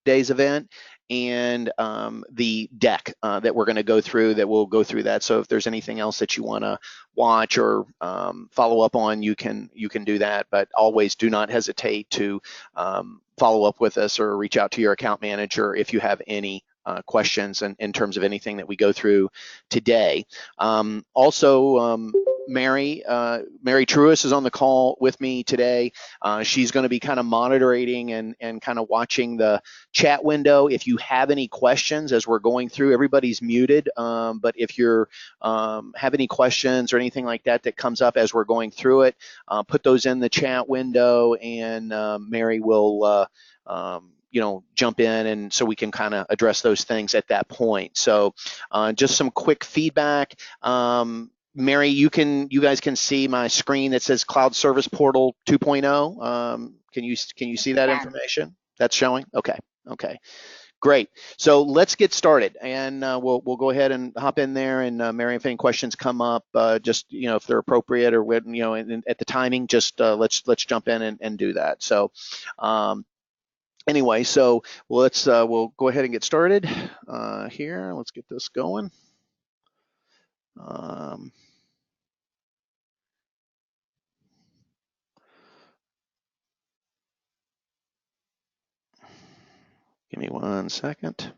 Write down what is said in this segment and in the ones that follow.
today's event and the deck that we're going to go through, that we'll go through that. So if there's anything else that you want to watch or follow up on, you can do that. But always do not hesitate to follow up with us or reach out to your account manager if you have any questions in terms of anything that we go through today. Also, Mary Truis is on the call with me today. She's going to be kind of monitoring and kind of watching the chat window. If you have any questions as we're going through, everybody's muted, but if you're have any questions or anything like that that comes up as we're going through it, put those in the chat window, and Mary will jump in, and so we can kind of address those things at that point. So just some quick feedback. Mary, you guys can see my screen that says Cloud Service Portal 2.0. Can you see that information that's showing? Okay. Great. So let's get started, and we'll go ahead and hop in there. And Mary, if any questions come up, just if they're appropriate or at the timing, just let's jump in and do that. So anyway, so we'll go ahead and get started here. Let's get this going. Give me 1 second.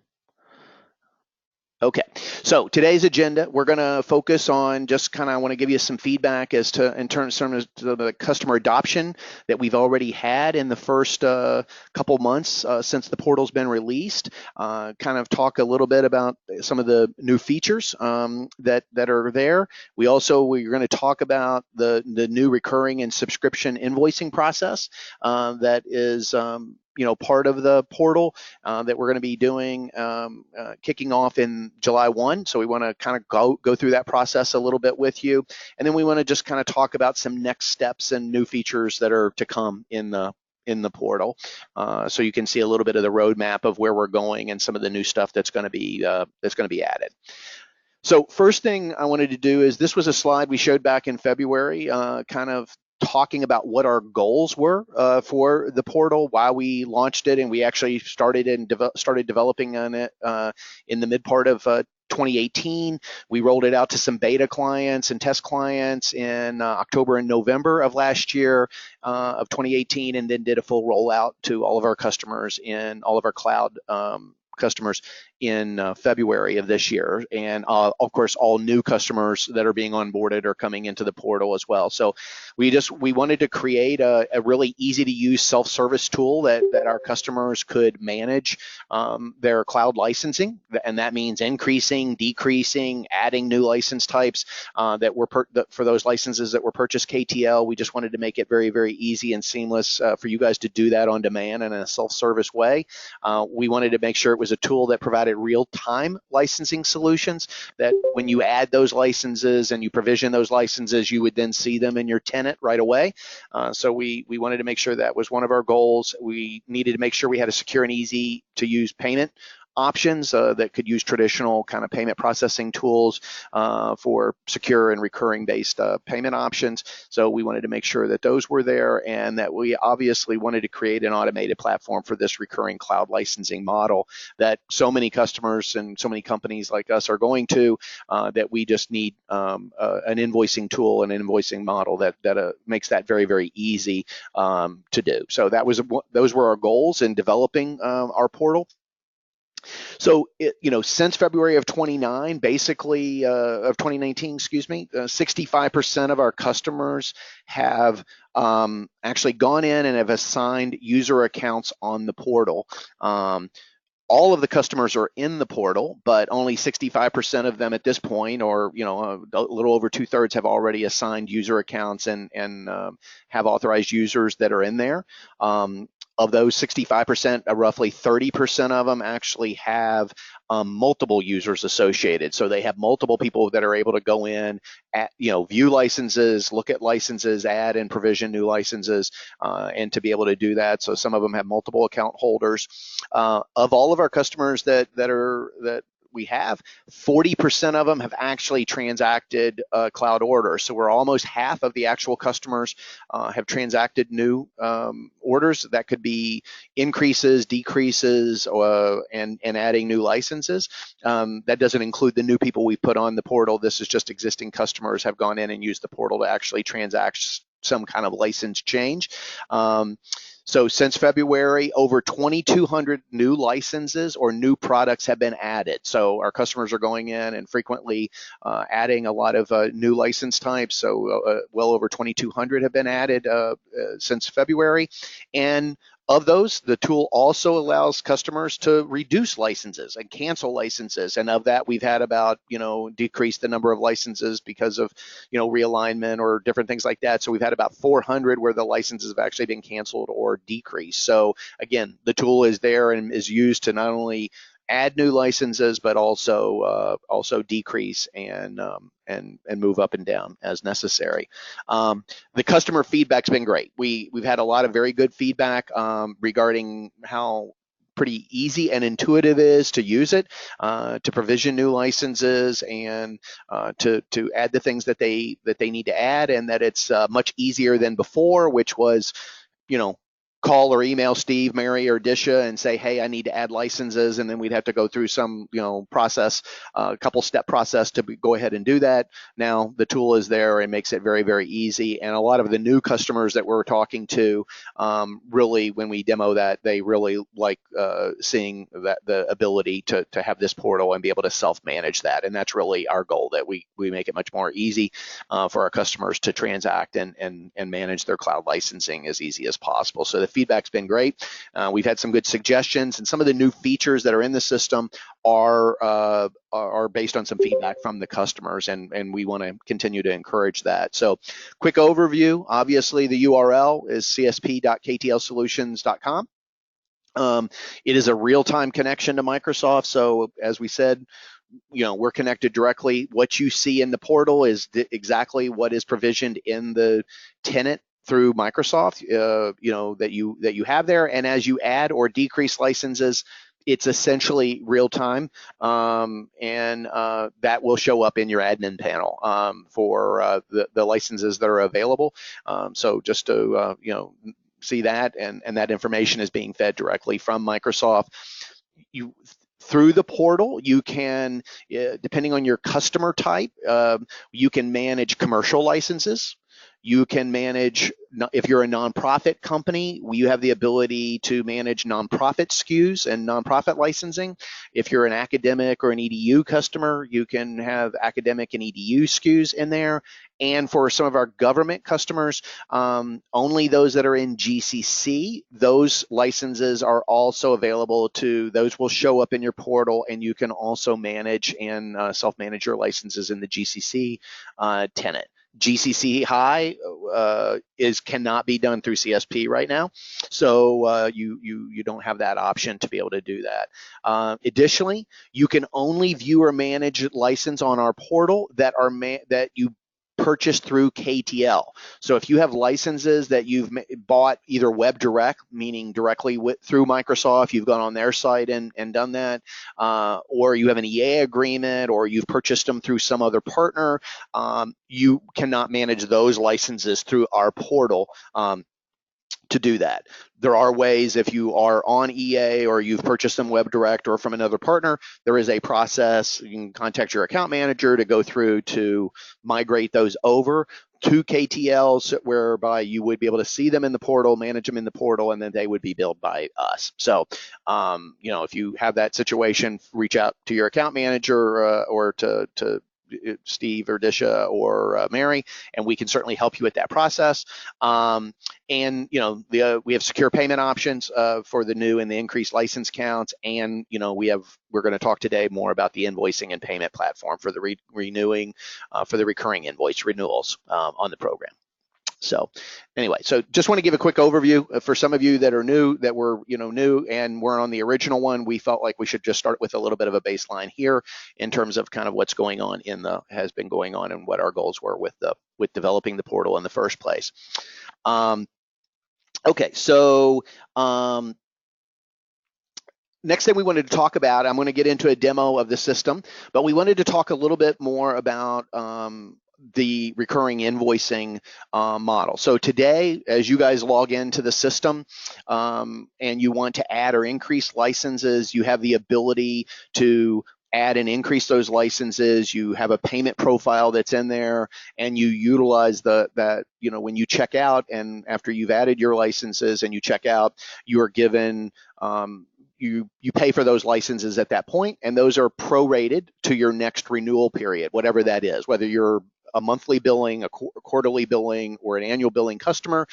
Okay, so today's agenda, we're going to focus on just kind of, I want to give you some feedback as to in terms of the customer adoption that we've already had in the first couple months since the portal's been released. Kind of talk a little bit about some of the new features that are there. We're going to talk about the new recurring and subscription invoicing process that is part of the portal that we're going to be doing, kicking off in July 1. So we want to kind of go through that process a little bit with you. And then we want to just kind of talk about some next steps and new features that are to come in the portal. So you can see a little bit of the roadmap of where we're going and some of the new stuff that's going to be added. So first thing I wanted to do is, this was a slide we showed back in February, kind of talking about what our goals were for the portal, why we launched it, and we actually started developing on it in the mid part of 2018. We rolled it out to some beta clients and test clients in October and November of last year of 2018, and then did a full rollout to all of our customers in all of our cloud customers in February of this year. And of course, all new customers that are being onboarded are coming into the portal as well. So we wanted to create a really easy to use self-service tool that our customers could manage their cloud licensing. And that means increasing, decreasing, adding new license types for those licenses that were purchased KTL. We just wanted to make it very, very easy and seamless for you guys to do that on demand and in a self-service way. We wanted to make sure it was a tool that provided real-time licensing solutions, that when you add those licenses and you provision those licenses, you would then see them in your tenant right away. So we wanted to make sure that was one of our goals. We needed to make sure we had a secure and easy to use payment options that could use traditional kind of payment processing tools for secure and recurring based payment options. So we wanted to make sure that those were there, and that we obviously wanted to create an automated platform for this recurring cloud licensing model that so many customers and so many companies like us are going to, that we just need an invoicing tool, an invoicing model that makes that very, very easy to do. So those were our goals in developing our portal. So, since February of 2019, 65% of our customers have actually gone in and have assigned user accounts on the portal. All of the customers are in the portal, but only 65% of them at this point, or a little over 2/3, have already assigned user accounts and have authorized users that are in there. Of those 65%, roughly 30% of them actually have multiple users associated. So they have multiple people that are able to go in, view licenses, look at licenses, add and provision new licenses, and to be able to do that. So some of them have multiple account holders. Of all of our customers that we have, 40% of them have actually transacted cloud orders. So we're almost half of the actual customers have transacted new orders. That could be increases, decreases, and adding new licenses. That doesn't include the new people we put on the portal. This is just existing customers have gone in and used the portal to actually transact some kind of license change. So since February, over 2,200 new licenses or new products have been added. So our customers are going in and frequently adding a lot of new license types. So well over 2,200 have been added since February. And of those, the tool also allows customers to reduce licenses and cancel licenses. And of that, we've had about, decrease the number of licenses because of, realignment or different things like that. So we've had about 400 where the licenses have actually been canceled or decreased. So again, the tool is there and is used to not only add new licenses, but also decrease and move up and down as necessary. The customer feedback's been great. We've had a lot of very good feedback regarding how pretty easy and intuitive it is to use it, to provision new licenses and to add the things that they need to add, and that it's much easier than before, which was, call or email Steve, Mary, or Disha and say, hey, I need to add licenses, and then we'd have to go through some, process, a couple step process to go ahead and do that. Now the tool is there and makes it very, very easy. And a lot of the new customers that we're talking to, really, when we demo that, they really like seeing that the ability to have this portal and be able to self-manage that. And that's really our goal, that we make it much more easy for our customers to transact and manage their cloud licensing as easy as possible. So the feedback's been great. We've had some good suggestions, and some of the new features that are in the system are based on some feedback from the customers, and we want to continue to encourage that. So quick overview, obviously the URL is csp.ktlsolutions.com. It is a real-time connection to Microsoft. So as we said, we're connected directly. What you see in the portal is exactly what is provisioned in the tenant through Microsoft, that you have there. And as you add or decrease licenses, it's essentially real time, and that will show up in your admin panel for the licenses that are available. So just to see that, and that information is being fed directly from Microsoft. Through the portal, you can, depending on your customer type, you can manage commercial licenses. You can manage, if you're a nonprofit company, you have the ability to manage nonprofit SKUs and nonprofit licensing. If you're an academic or an EDU customer, you can have academic and EDU SKUs in there. And for some of our government customers, only those that are in GCC, those licenses are also available those will show up in your portal, and you can also manage and self-manage your licenses in the GCC tenant. GCC high cannot be done through CSP right now, so you don't have that option to be able to do that. Additionally, you can only view or manage license on our portal that you purchased through KTL. So if you have licenses that you've bought either web direct, meaning directly through Microsoft, you've gone on their site and done that, or you have an EA agreement, or you've purchased them through some other partner, you cannot manage those licenses through our portal to do that. There are ways, if you are on EA or you've purchased them web direct or from another partner, there is a process. You can contact your account manager to go through to migrate those over to KTL, whereby you would be able to see them in the portal, manage them in the portal, and then they would be billed by us. So, if you have that situation, reach out to your account manager or to Steve or Disha or Mary, and we can certainly help you with that process. And we have secure payment options for the new and the increased license counts, and we're going to talk today more about the invoicing and payment platform for the renewing for the recurring invoice renewals on the program. So anyway, so just want to give a quick overview for some of you that are new, that were new and weren't on the original one. We felt like we should just start with a little bit of a baseline here in terms of kind of what's going on has been going on and what our goals were with developing the portal in the first place. Okay, so next thing we wanted to talk about, I'm going to get into a demo of the system, but we wanted to talk a little bit more about the recurring invoicing model. So today, as you guys log into the system and you want to add or increase licenses, you have the ability to add and increase those licenses. You have a payment profile that's in there, and you utilize that, when you check out, and after you've added your licenses and you check out, you are given you pay for those licenses at that point, and those are prorated to your next renewal period, whatever that is, whether you're a monthly billing, a quarterly billing, or an annual billing customer.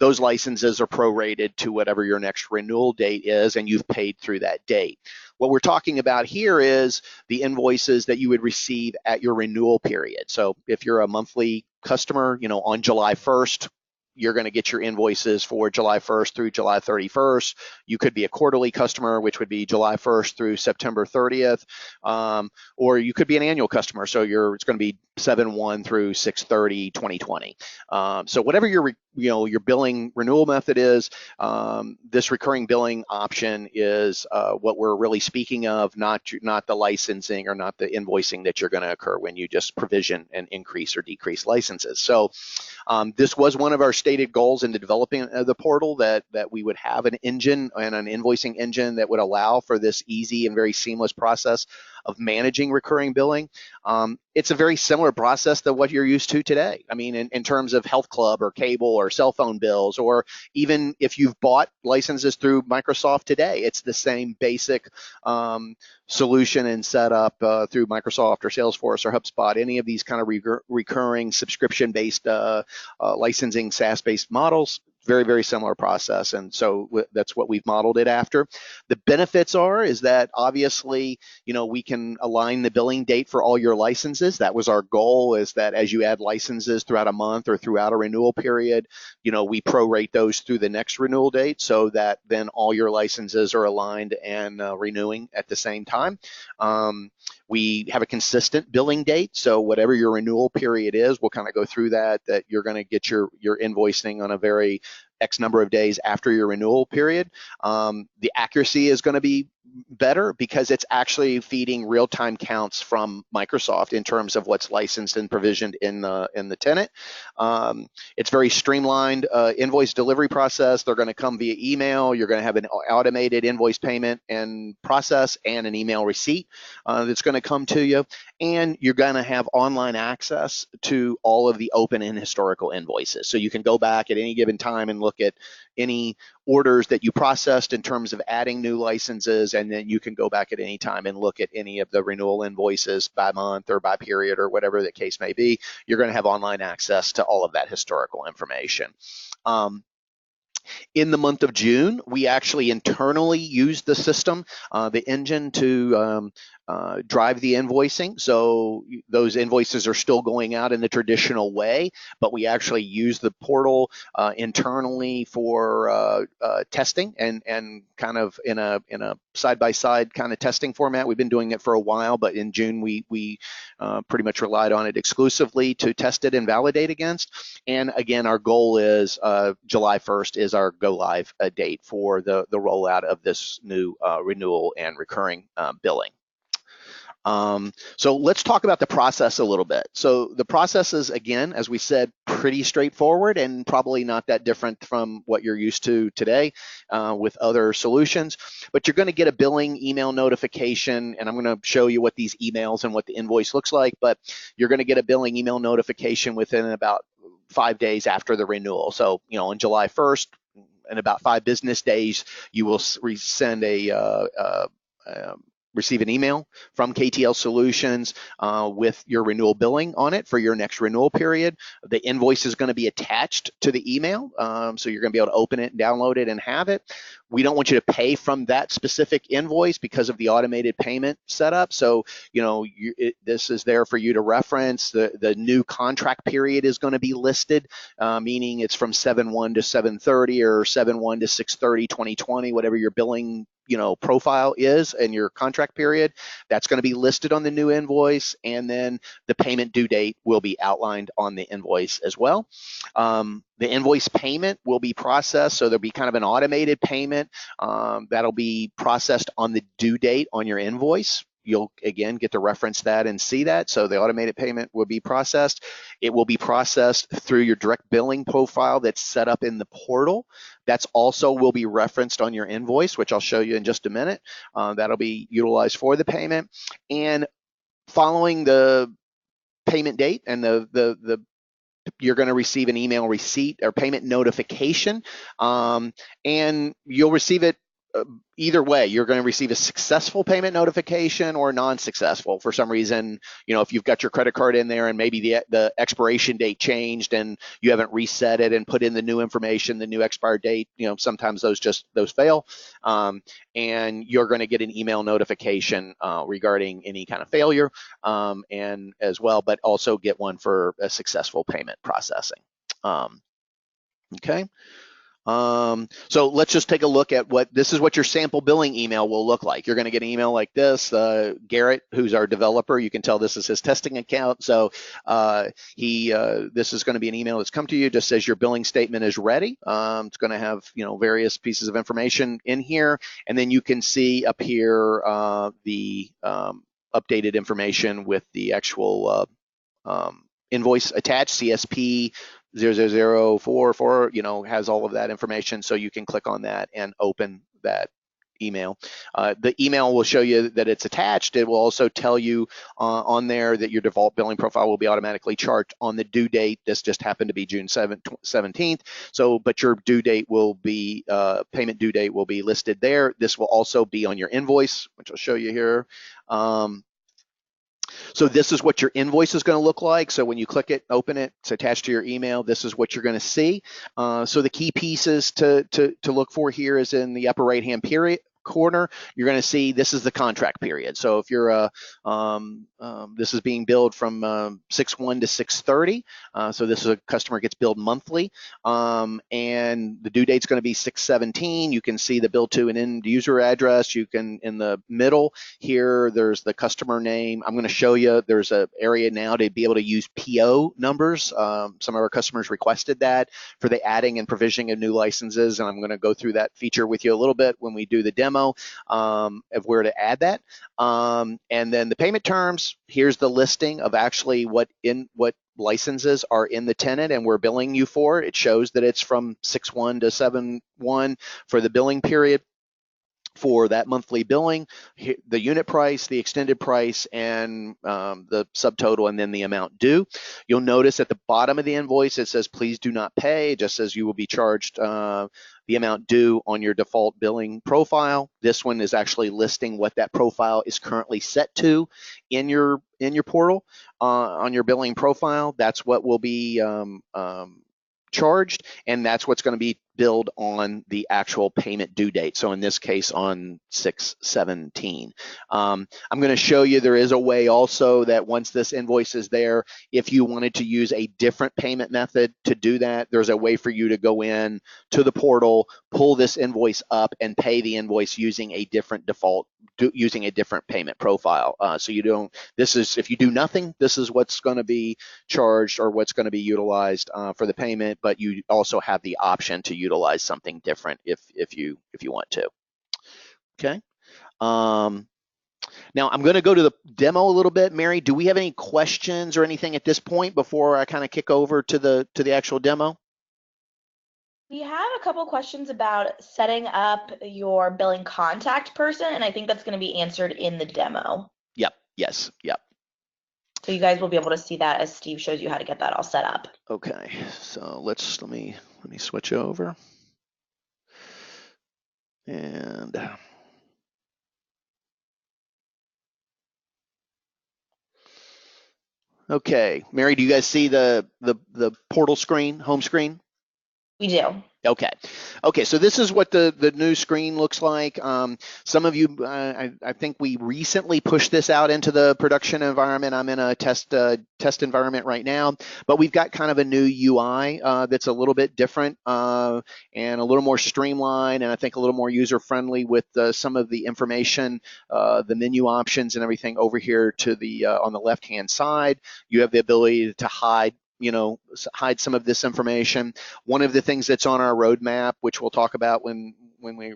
Those licenses are prorated to whatever your next renewal date is, and you've paid through that date. What we're talking about here is the invoices that you would receive at your renewal period. So if you're a monthly customer, on July 1st, you're going to get your invoices for July 1st through July 31st. You could be a quarterly customer, which would be July 1st through September 30th, or you could be an annual customer. So it's going to be 7/1 through 6/30/2020. So whatever your billing renewal method is, this recurring billing option is what we're really speaking of, not the licensing or not the invoicing that you're going to occur when you just provision and increase or decrease licenses. So this was one of our stated goals in the developing of the portal, that we would have an engine and an invoicing engine that would allow for this easy and very seamless process of managing recurring billing. It's a very similar process to what you're used to today. I mean, in terms of health club or cable or cell phone bills, or even if you've bought licenses through Microsoft today, it's the same basic solution and setup through Microsoft or Salesforce or HubSpot, any of these kind of recurring subscription-based licensing SaaS-based models. Very, very similar process, and so that's what we've modeled it after. The benefits is that obviously, we can align the billing date for all your licenses. That was our goal, is that as you add licenses throughout a month or throughout a renewal period, we prorate those through the next renewal date, so that then all your licenses are aligned and renewing at the same time. We have a consistent billing date, so whatever your renewal period is, we'll kind of go through that you're going to get your invoicing on a very X number of days after your renewal period. The accuracy is going to be better because it's actually feeding real-time counts from Microsoft in terms of what's licensed and provisioned in the tenant. It's very streamlined invoice delivery process. They're going to come via email. You're going to have an automated invoice payment and process and an email receipt that's going to come to you. And you're going to have online access to all of the open and historical invoices. So you can go back at any given time and look at any orders that you processed in terms of adding new licenses, and then you can go back at any time and look at any of the renewal invoices by month or by period or whatever the case may be. You're going to have online access to all of that historical information. In the month of June, we actually internally used the system, the engine, to drive the invoicing. So those invoices are still going out in the traditional way, but we actually use the portal internally for testing and kind of in a side-by-side kind of testing format. We've been doing it for a while, but in June we pretty much relied on it exclusively to test it and validate against. And again, our goal is July 1st is our go live date for the rollout of this new renewal and recurring billing. So let's talk about the process a little bit. So the process is, again, as we said, pretty straightforward and probably not that different from what you're used to today with other solutions. But you're going to get a billing email notification, and I'm going to show you what these emails and what the invoice looks like. But you're going to get a billing email notification within about 5 days after the renewal. So, on July 1st, in about 5 business days, you will receive an email from KTL Solutions with your renewal billing on it for your next renewal period. The invoice is going to be attached to the email, so you're going to be able to open it and download it and have it. We don't want you to pay from that specific invoice because of the automated payment setup. So, this is there for you to reference. The new contract period is going to be listed, meaning it's from 7/1 to 7/30 or 7/1 to 6/30/2020, whatever your billing profile is in your contract period. That's going to be listed on the new invoice, and then the payment due date will be outlined on the invoice as well. The invoice payment will be processed, so there'll be kind of an automated payment that'll be processed on the due date on your invoice. You'll, again, get to reference that and see that. So the automated payment will be processed. It will be processed through your direct billing profile that's set up in the portal. That's also will be referenced on your invoice, which I'll show you in just a minute. That'll be utilized for the payment. And following the payment date and you're going to receive an email receipt or payment notification, and you'll receive it either way. You're going to receive a successful payment notification or non-successful. For some reason, if you've got your credit card in there and maybe the expiration date changed and you haven't reset it and put in the new information, the new expired date, sometimes those fail, and you're going to get an email notification regarding any kind of failure, and as well, but also get one for a successful payment processing. Okay. So let's just take a look at this is what your sample billing email will look like. You're going to get an email like this. Garrett, who's our developer, you can tell this is his testing account. So this is going to be an email that's come to you, just says your billing statement is ready. It's going to have various pieces of information in here, and then you can see up here the updated information with the actual invoice attached, CSP 00044, has all of that information, so you can click on that and open that email. The email will show you that it's attached. It will also tell you on there that your default billing profile will be automatically charged on the due date. This just happened to be June 17th. So, but your due date will be, payment due date will be listed there. This will also be on your invoice, which I'll show you here. So this is what your invoice is going to look like. So when you click it, open it, it's attached to your email. This is what you're going to see. So the key pieces to look for here is in the upper right-hand corner, you're going to see this is the contract period. So if you're this is being billed from 6/1 to 6/30. So this is a customer gets billed monthly, and the due date's going to be 6/17. You can see the bill to an end user address. You can, in the middle here, there's the customer name. I'm going to show you there's an area now to be able to use PO numbers. Some of our customers requested that for the adding and provisioning of new licenses, and I'm going to go through that feature with you a little bit when we do the demo of where to add that. And then the payment terms, here's the listing of actually what licenses are in the tenant and we're billing you for. It shows that it's from 6/1 to 7/1 for the billing period. For that monthly billing, the unit price, the extended price, and the subtotal, and then the amount due. You'll notice at the bottom of the invoice, it says, please do not pay. It just says you will be charged the amount due on your default billing profile. This one is actually listing what that profile is currently set to in your portal on your billing profile. That's what will be charged, and that's what's going to be billed on the actual payment due date. So in this case, on 6/17. I'm going to show you there is a way also that once this invoice is there, if you wanted to use a different payment method to do that, there's a way for you to go in to the portal, pull this invoice up, and pay the invoice using a different default, using a different payment profile. So you don't, this is, if you do nothing, this is what's going to be charged or what's going to be utilized for the payment, but you also have the option to utilize something different if you want to. Okay. Now I'm going to go to the demo a little bit. Mary, do we have any questions or anything at this point before I kind of kick over to the actual demo? We have a couple questions about setting up your billing contact person, and I think that's going to be answered in the demo. Yep. Yes. Yep. So you guys will be able to see that as Steve shows you how to get that all set up. Okay. So let me switch over. And okay, Mary, do you guys see the portal screen, home screen? We do. Okay. Okay. So this is what the new screen looks like. Some of you, I think we recently pushed this out into the production environment. I'm in a test environment right now, but we've got kind of a new UI that's a little bit different and a little more streamlined, and I think a little more user friendly with some of the information, the menu options, and everything over here to the on the left hand side. You have the ability to hide. Hide some of this information. One of the things that's on our roadmap, which we'll talk about when we,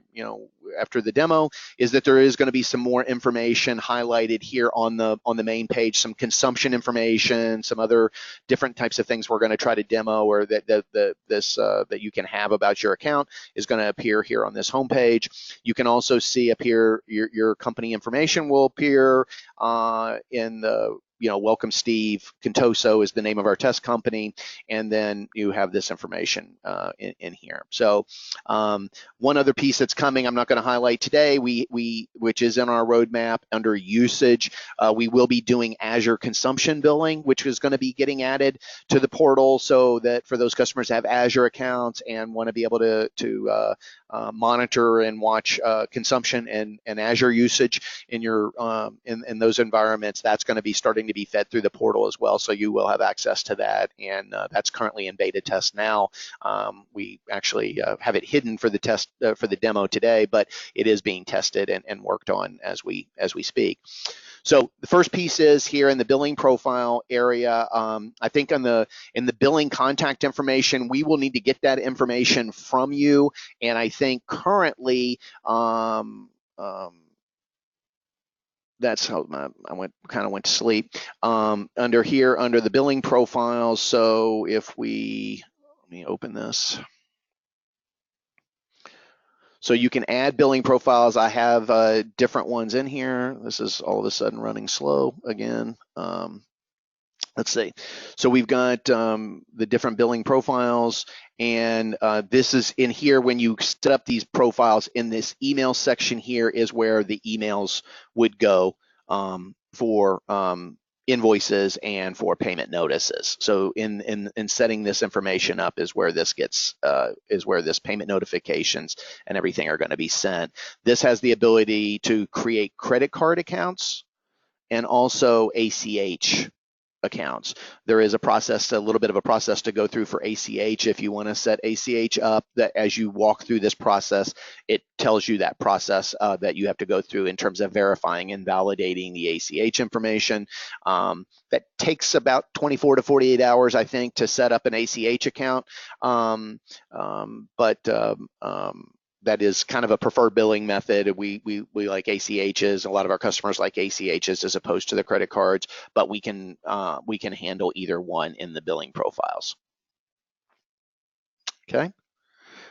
after the demo, is that there is going to be some more information highlighted here on the main page, some consumption information, some other different types of things we're going to try to demo, or that you can have about your account is going to appear here on this homepage. You can also see up here your company information will appear in the welcome Steve. Contoso is the name of our test company, and then you have this information in here. So one other piece that's coming, I'm not going to highlight today, which is in our roadmap under usage, we will be doing Azure consumption billing, which is going to be getting added to the portal, so that for those customers that have Azure accounts and want to be able to monitor and watch consumption and Azure usage in your in those environments, that's going to be starting to be fed through the portal as well. So you will have access to that, and that's currently in beta test now. We actually have it hidden for the test for the demo today, but it is being tested and worked on as we speak. So the first piece is here in the billing profile area. I think in the billing contact information, we will need to get that information from you. And I think currently, that's how I kind of went to sleep. Under here, under the billing profiles. So if let me open this. So you can add billing profiles. I have different ones in here. This is all of a sudden running slow again. Let's see. So we've got the different billing profiles, and this is in here when you set up these profiles. In this email section here is where the emails would go for invoices and for payment notices. So in setting this information up is where this gets is where this payment notifications and everything are going to be sent. This has the ability to create credit card accounts and also ACH accounts. There is a little bit of a process to go through for ACH. If you want to set ACH up, that as you walk through this process, it tells you that process that you have to go through in terms of verifying and validating the ACH information. That takes about 24 to 48 hours, I think, to set up an ACH account. That is kind of a preferred billing method. We like ACHs. A lot of our customers like ACHs as opposed to the credit cards, but we can handle either one in the billing profiles. Okay.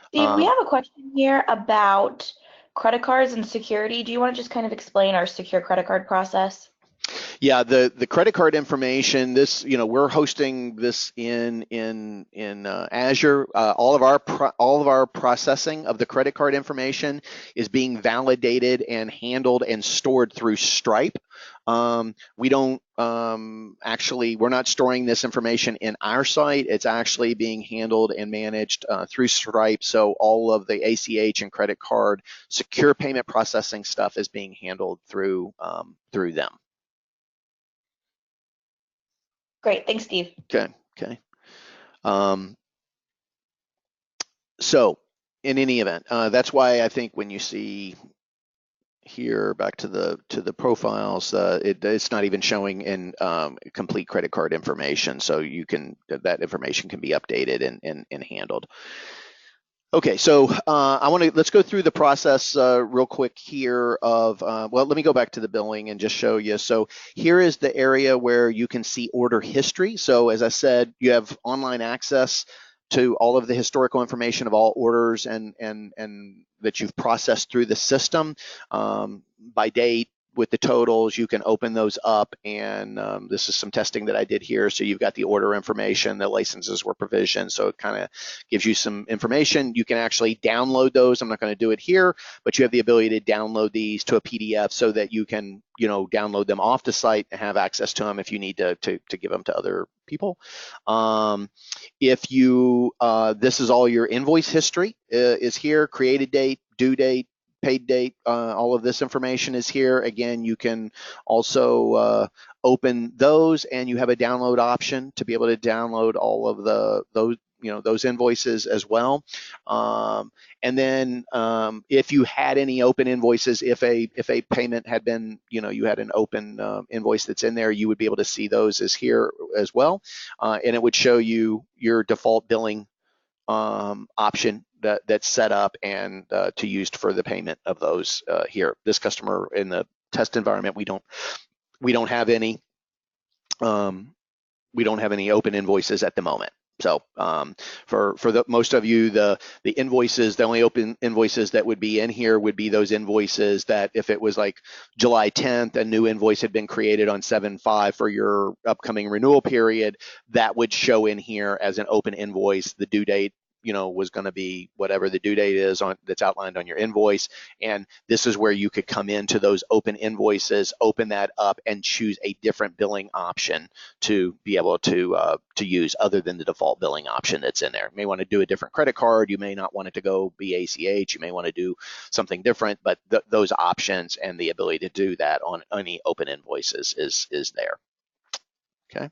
Steve, we have a question here about credit cards and security. Do you want to just kind of explain our secure credit card process? Yeah, the credit card information. This, we're hosting this in Azure. All of our processing of the credit card information is being validated and handled and stored through Stripe. We don't we're not storing this information in our site. It's actually being handled and managed through Stripe. So all of the ACH and credit card secure payment processing stuff is being handled through them. Great, thanks, Steve. Okay. So in any event, that's why I think when you see here back to the profiles, it's not even showing in complete credit card information. So that information can be updated and handled. Okay, so let's go through the process real quick here of, well, let me go back to the billing and just show you. So here is the area where you can see order history. So as I said, you have online access to all of the historical information of all orders and that you've processed through the system by date, with the totals, you can open those up, and this is some testing that I did here. So you've got the order information, the licenses were provisioned, so it kind of gives you some information. You can actually download those. I'm not going to do it here, but you have the ability to download these to a PDF so that you can, download them off the site and have access to them if you need to give them to other people. If you, this is all your invoice history is here, created date, due date, paid date, all of this information is here. Again, you can also open those, and you have a download option to be able to download all of those invoices as well. And then if you had any open invoices, if a payment had been, you had an open invoice that's in there, you would be able to see those as here as well. And it would show you your default billing option that's set up and to used for the payment of those here. This customer in the test environment, we don't have any open invoices at the moment. So for most of you, the invoices, the only open invoices that would be in here would be those invoices that if it was like July 10th, a new invoice had been created on 7/5 for your upcoming renewal period, that would show in here as an open invoice. The due date was going to be whatever the due date is that's outlined on your invoice. And this is where you could come into those open invoices, open that up, and choose a different billing option to be able to use other than the default billing option that's in there. You may want to do a different credit card. You may not want it to go be ACH. You may want to do something different, but those options and the ability to do that on any open invoices is there. Okay.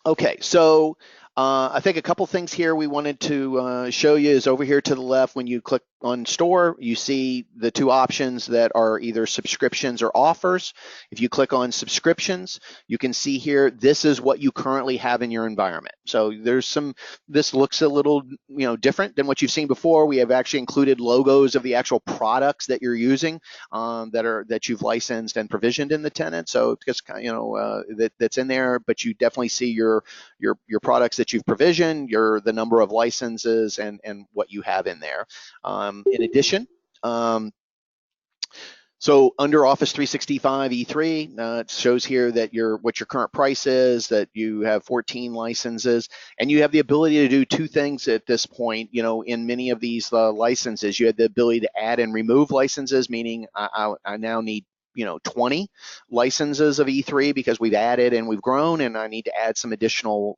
Okay, so I think a couple things here we wanted to show you is over here to the left. When you click on store, you see the two options that are either subscriptions or offers. If you click on subscriptions, you can see here, this is what you currently have in your environment. So this looks a little different than what you've seen before. We have actually included logos of the actual products that you're using that you've licensed and provisioned in the tenant. So it's just that's in there, but you definitely see your products that you've provisioned, the number of licenses, and what you have in there. In addition, so under Office 365 E3, it shows here that what your current price is, that you have 14 licenses, and you have the ability to do two things at this point. In many of these licenses, you have the ability to add and remove licenses, meaning I now need 20 licenses of E3 because we've added and we've grown, and I need to add some additional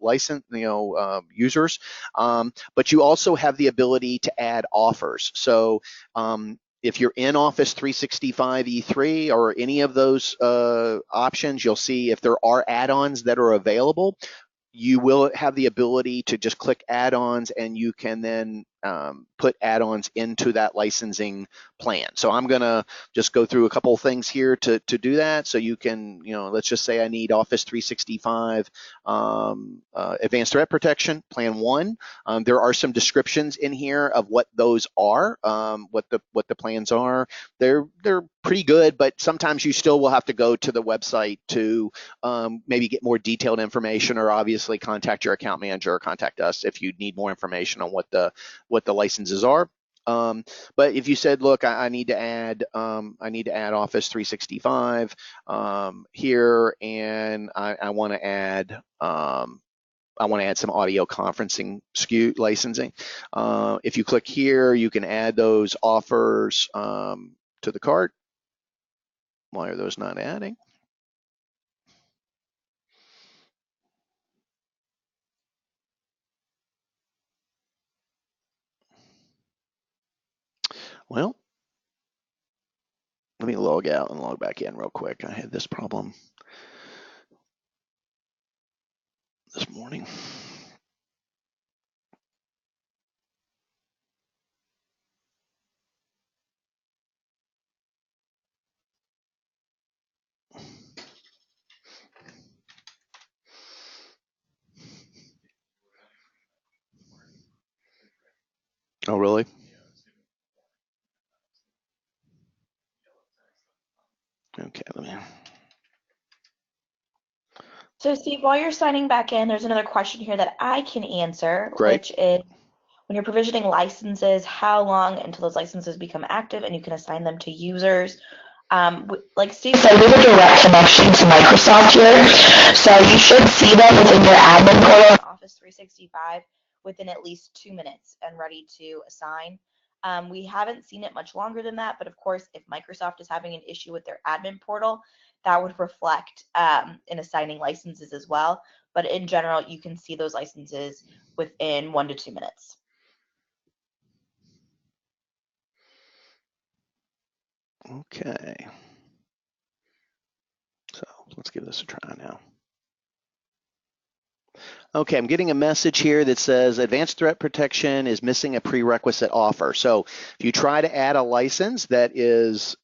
users. But you also have the ability to add offers. So if you're in Office 365 E3 or any of those options, you'll see if there are add-ons that are available. You will have the ability to just click add-ons, and you can then put add-ons into that licensing plan. So I'm gonna just go through a couple of things here to do that. So you can, let's just say I need Office 365 Advanced Threat Protection Plan 1. There are some descriptions in here of what those are, what the plans are. They're pretty good, but sometimes you still will have to go to the website to maybe get more detailed information, or obviously contact your account manager or contact us if you need more information on what the licenses are. But if you said, look, I need to add Office 365 here, and I want to add some audio conferencing SKU licensing. If you click here, you can add those offers to the cart. Why are those not adding? Well, let me log out and log back in real quick. I had this problem this morning. Oh, really? Okay, let me. So Steve, while you're signing back in, there's another question here that I can answer, Great. which is, When you're provisioning licenses, how long until those licenses become active and you can assign them to users. Like Steve said, we have a direct connection to Microsoft here, so you should see them within your admin portal in Office 365 within at least 2 minutes and ready to assign. We haven't seen it much longer than that, but of course, if Microsoft is having an issue with their admin portal, that would reflect in assigning licenses as well. But in general, you can see those licenses within 1 to 2 minutes. Okay. So let's give this a try now. Okay, I'm getting a message here that says advanced threat protection is missing a prerequisite offer. So if you try to add a license that is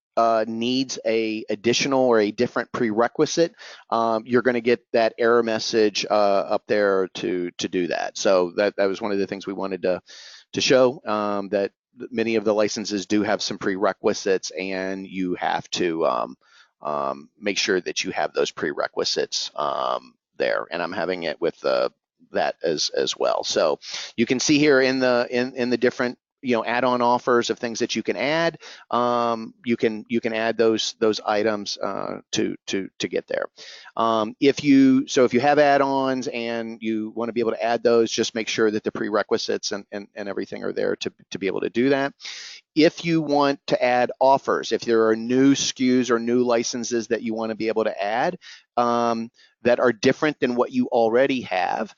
needs a additional or a different prerequisite, you're going to get that error message up there to do that. So that was one of the things we wanted to show, that many of the licenses do have some prerequisites, and you have to make sure that you have those prerequisites there. And I'm having it with that as well. So you can see here in the different add-on offers of things that you can add. You can add those items to get there. If you have add-ons and you want to be able to add those, just make sure that the prerequisites and everything are there to be able to do that. If you want to add offers, if there are new SKUs or new licenses that you want to be able to add that are different than what you already have,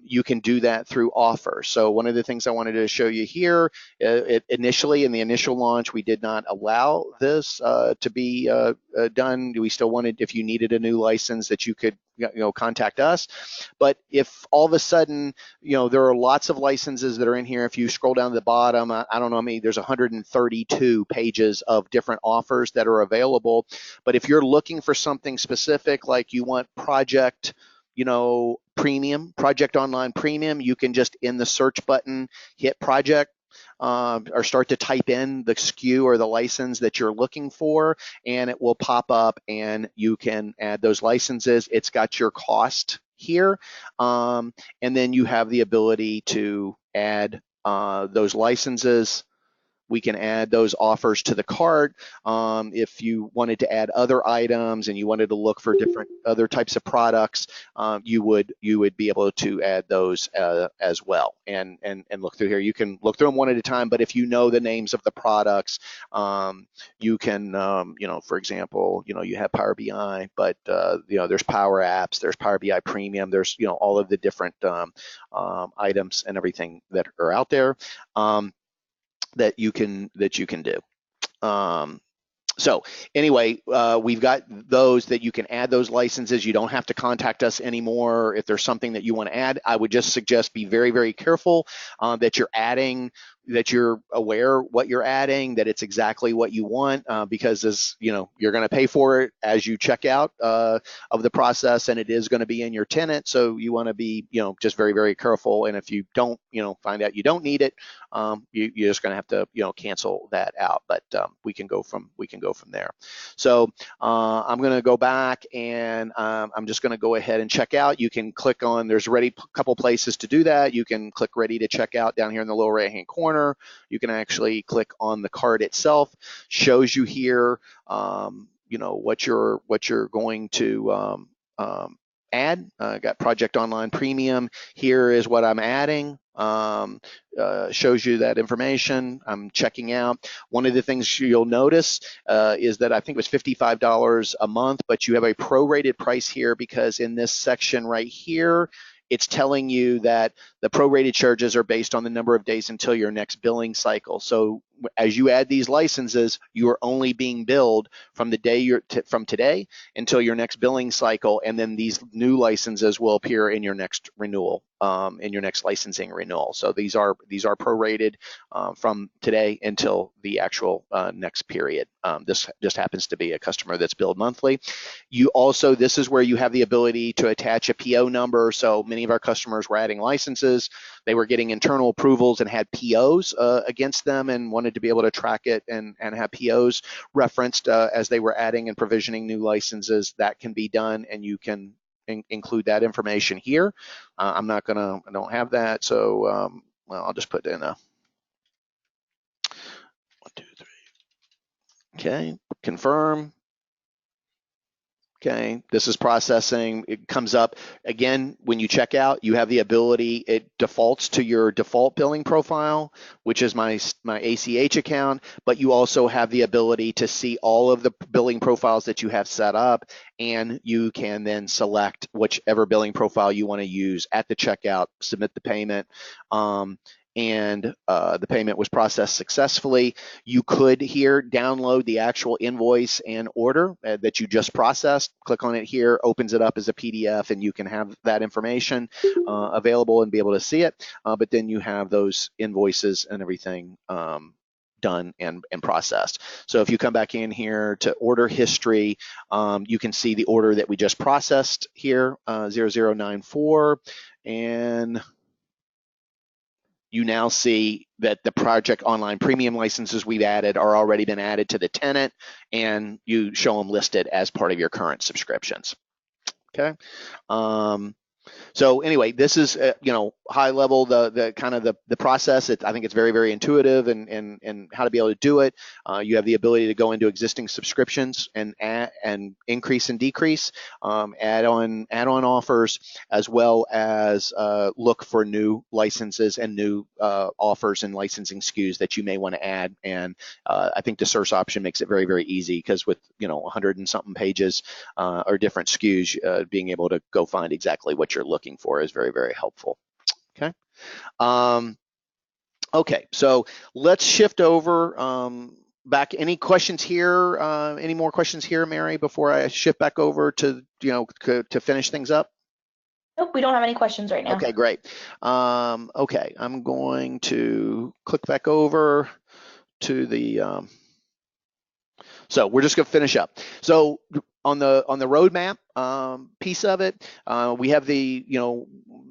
you can do that through offers. So one of the things I wanted to show you here, initially in the initial launch, we did not allow this to be done. We still wanted, if you needed a new license, that you could contact us. But if all of a sudden, there are lots of licenses that are in here. If you scroll down to the bottom, I don't know, there's 132 pages of different offers that are available. But if you're looking for something specific, like you want project, premium, project online premium, you can just in the search button hit project, or start to type in the SKU or the license that you're looking for, and it will pop up and you can add those licenses. It's got your cost here, and then you have the ability to add those licenses. We can add those offers to the cart. If you wanted to add other items and you wanted to look for different other types of products, you would be able to add those as well and look through here. You can look through them one at a time, but if you know the names of the products, you can, for example, you have Power BI, but there's Power Apps, there's Power BI Premium, there's all of the different items and everything that are out there. That you can do. So anyway, we've got those that you can add those licenses. You don't have to contact us anymore. If there's something that you want to add, I would just suggest be very, very careful that you're adding, that you're aware what you're adding, that it's exactly what you want, because as you're going to pay for it as you check out of the process, and it is going to be in your tenant. So you want to be just very, very careful. And if you don't find out you don't need it, you're just going to have to cancel that out. But we can go from there. So I'm going to go back, and I'm just going to go ahead and check out. You can click on, there's already a couple places to do that. You can click ready to check out down here in the lower right hand corner. You can actually click on the card itself, shows you here what you're going to add. Got Project Online Premium. Here is what I'm adding. Shows you that information. I'm checking out. One of the things you'll notice is that I think it was $55 a month, but you have a prorated price here, because in this section right here, it's telling you that the prorated charges are based on the number of days until your next billing cycle. So as you add these licenses, you are only being billed from the day from today until your next billing cycle, and then these new licenses will appear in your next renewal, in your next licensing renewal. So these are prorated from today until the actual next period. This just happens to be a customer that's billed monthly. You also, this is where you have the ability to attach a PO number. So many of our customers were adding licenses. They were getting internal approvals and had POs against them, and wanted to be able to track it and have POs referenced as they were adding and provisioning new licenses. That can be done, and you can include that information here. I don't have that, so well, I'll just put in a 1, 2, 3. Okay, confirm. Okay, this is processing. It comes up again when you check out. You have the ability. It defaults to your default billing profile, which is my ACH account. But you also have the ability to see all of the billing profiles that you have set up, and you can then select whichever billing profile you want to use at the checkout. Submit the payment. And the payment was processed successfully. You could here download the actual invoice and order that you just processed. Click on it here, opens it up as a PDF, and you can have that information available and be able to see it. But then you have those invoices and everything done and processed. So if you come back in here to order history, you can see the order that we just processed here, 0094, and you now see that the project online premium licenses we've added are already been added to the tenant, and you show them listed as part of your current subscriptions. Okay. So anyway, this is high level the kind of the process. I think it's very, very intuitive and how to be able to do it. You have the ability to go into existing subscriptions and add and increase and decrease, add on offers, as well as look for new licenses and new offers and licensing SKUs that you may want to add. And I think the search option makes it very, very easy, because with 100 and something pages or different SKUs, being able to go find exactly what you're looking for is very, very helpful. Okay. Okay, so let's shift over back. Any questions here? Any more questions here, Mary, before I shift back over to to finish things up? Nope, we don't have any questions right now. Okay, great. Okay, I'm going to click back over to the. So we're just going to finish up. So on the roadmap piece of it, we have the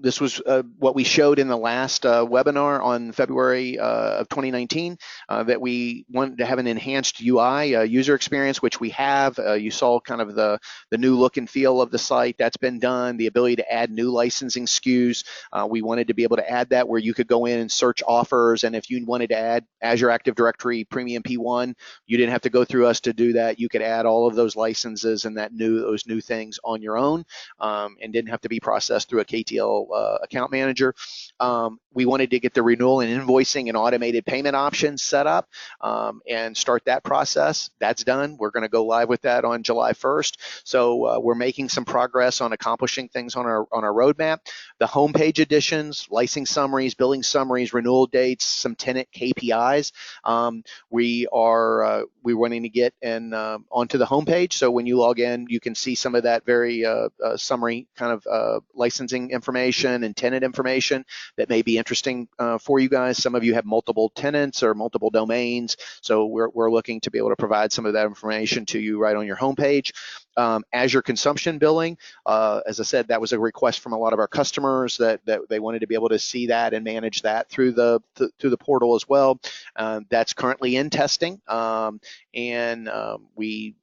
this was what we showed in the last webinar on February of 2019, that we wanted to have an enhanced UI user experience, which we have. You saw kind of the new look and feel of the site. That's been done. The ability to add new licensing SKUs. We wanted to be able to add that where you could go in and search offers, and if you wanted to add Azure Active Directory Premium P1, you didn't have to go through us to do that. You could add all of those licenses and those new things on your own, and didn't have to be processed through a KTL account manager. We wanted to get the renewal and invoicing and automated payment options set up, and start that process. That's done. We're going to go live with that on July 1st. So we're making some progress on accomplishing things on our roadmap. The homepage additions, licensing summaries, billing summaries, renewal dates, some tenant KPIs. We're wanting to get onto the homepage, so when you log in, you can see some of that very summary kind of licensing information and tenant information that may be interesting for you guys. Some of you have multiple tenants or multiple domains, so we're looking to be able to provide some of that information to you right on your homepage. Azure consumption billing, as I said, that was a request from a lot of our customers that they wanted to be able to see that and manage that through the portal as well. That's currently in testing, and we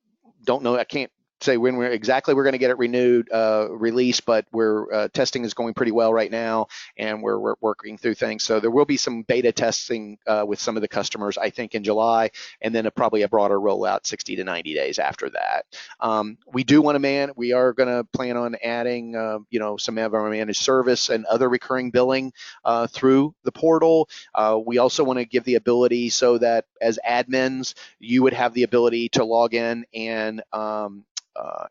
don't know. I can't say when we're going to get it released, but we're testing is going pretty well right now, and we're working through things. So there will be some beta testing with some of the customers, I think, in July, and then probably a broader rollout 60 to 90 days after that. We are going to plan on adding some of our managed service and other recurring billing through the portal. We also want to give the ability so that as admins, you would have the ability to log in and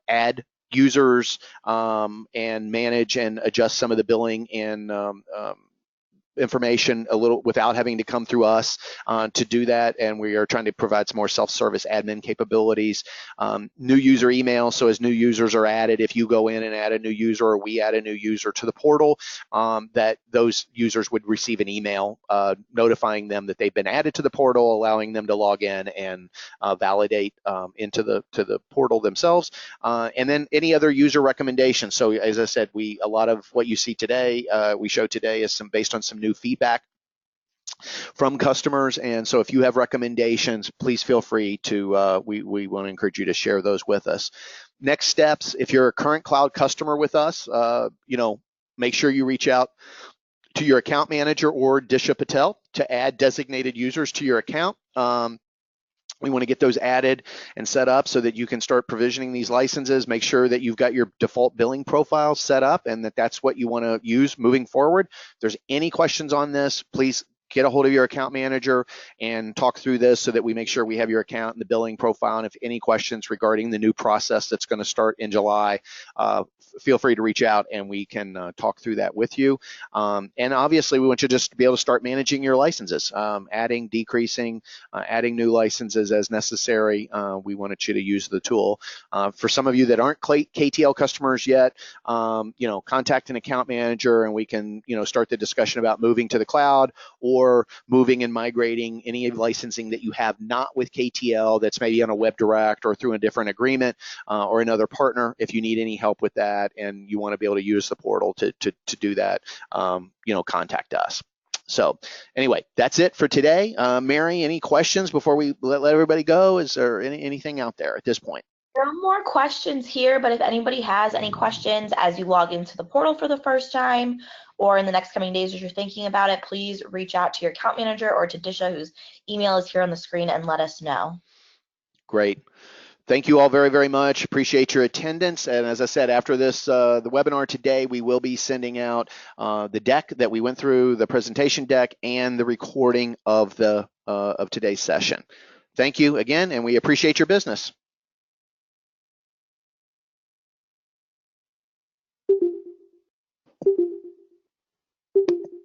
add users and manage and adjust some of the billing and information a little without having to come through us to do that, and we are trying to provide some more self-service admin capabilities. New user email, so as new users are added, if you go in and add a new user or we add a new user to the portal, that those users would receive an email notifying them that they've been added to the portal, allowing them to log in and validate into the portal themselves, and then any other user recommendations. So as I said, a lot of what you see today, we showed today, is based on some new feedback from customers, and so if you have recommendations, please feel free to we want to encourage you to share those with us. Next steps: if you're a current cloud customer with us, make sure you reach out to your account manager or Disha Patel to add designated users to your account. We want to get those added and set up so that you can start provisioning these licenses. Make sure that you've got your default billing profile set up and that that's what you want to use moving forward. If there's any questions on this, please get a hold of your account manager and talk through this so that we make sure we have your account and the billing profile. And if any questions regarding the new process that's going to start in July, feel free to reach out and we can talk through that with you. And obviously, we want you just to be able to start managing your licenses, adding, decreasing, adding new licenses as necessary. We wanted you to use the tool. For some of you that aren't KTL customers yet, contact an account manager and we can, start the discussion about moving to the cloud or moving and migrating any licensing that you have not with KTL that's maybe on a web direct or through a different agreement or another partner. If you need any help with that and you want to be able to use the portal to do that, contact us. So anyway, that's it for today. Mary, any questions before we let everybody go? Is there anything out there at this point? There are more questions here, but if anybody has any questions as you log into the portal for the first time or in the next coming days as you're thinking about it, please reach out to your account manager or to Disha, whose email is here on the screen, and let us know. Great. Thank you all very, very much. Appreciate your attendance. And as I said, after this, the webinar today, we will be sending out the deck that we went through, the presentation deck, and the recording of today's session. Thank you again, and we appreciate your business.